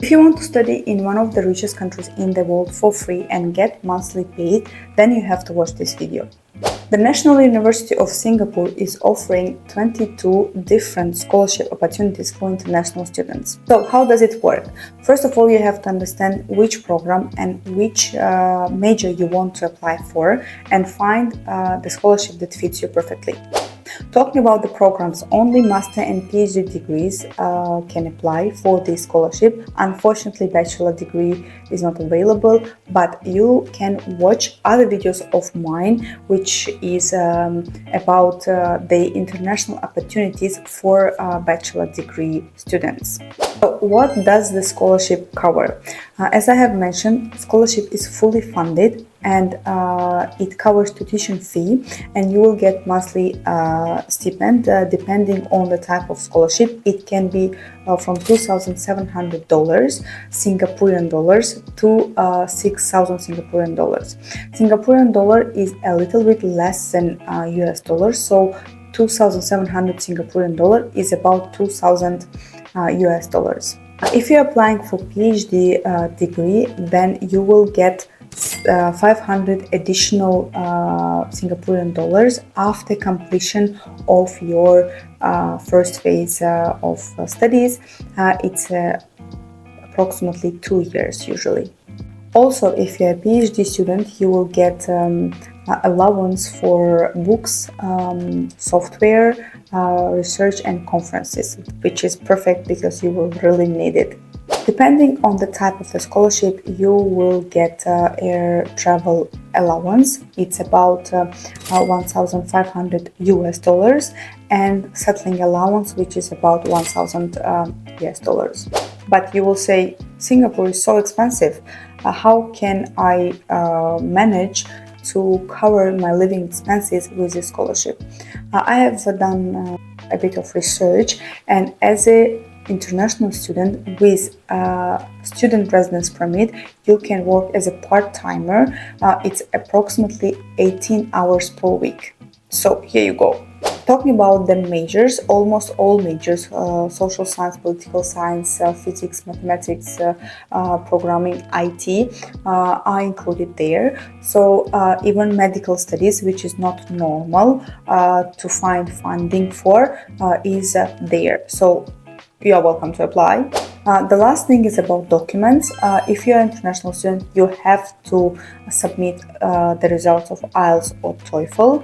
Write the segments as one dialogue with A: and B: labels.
A: If you want to study in one of the richest countries in the world for free and get monthly paid, then you have to watch this video. The National University of Singapore is offering 22 different scholarship opportunities for international students. So how does it work? First of all, you have to understand which program and which major you want to apply for and find the scholarship that fits you perfectly. Talking about the programs, only master and PhD degrees can apply for this scholarship. Unfortunately, bachelor degree is not available, but you can watch other videos of mine, which is about the international opportunities for bachelor degree students. So what does the scholarship cover? As I have mentioned, scholarship is fully funded and it covers tuition fee, and you will get monthly stipend depending on the type of scholarship. It can be from $2,700 Singaporean dollars to 6,000 Singaporean dollars. Singaporean dollar is a little bit less than US dollars, so 2,700 Singaporean dollar is about 2,000 US dollars. If you're applying for PhD degree, then you will get 500 additional Singaporean dollars after completion of your first phase of studies. It's approximately 2 years usually. Also, if you're a PhD student, you will get allowance for books, software, research and conferences, which is perfect because you will really need it. Depending on the type of the scholarship, you will get air travel allowance. It's about 1,500 US dollars, and settling allowance, which is about 1,000 US dollars. But you will say, Singapore is so expensive. How can I manage to cover my living expenses with this scholarship? I have done a bit of research, and as a international student with a student residence permit, you can work as a part-timer. It's approximately 18 hours per week. So here you go. Talking about the majors, almost all majors, social science, political science, physics, mathematics, programming, IT are included there. So even medical studies, which is not normal to find funding for, is there. So you are welcome to apply. The last thing is about documents. If you're an international student, you have to submit the results of IELTS or TOEFL.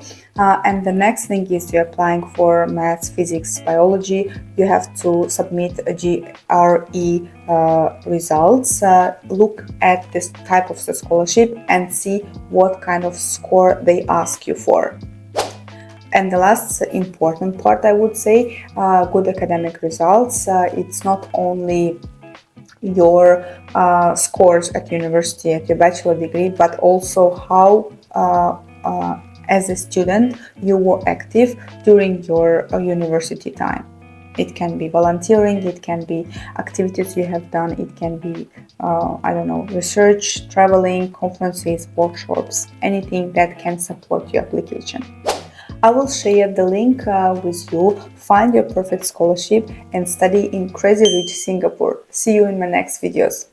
A: And the next thing is you're applying for maths, physics, biology. You have to submit a GRE results. Look at this type of the scholarship and see what kind of score they ask you for. And the last important part, I would say, good academic results. It's not only your scores at university, at your bachelor degree, but also how, as a student, you were active during your university time. It can be volunteering, it can be activities you have done, it can be, research, traveling, conferences, workshops, anything that can support your application. I will share the link with you. Find your perfect scholarship and study in crazy rich Singapore. See you in my next videos.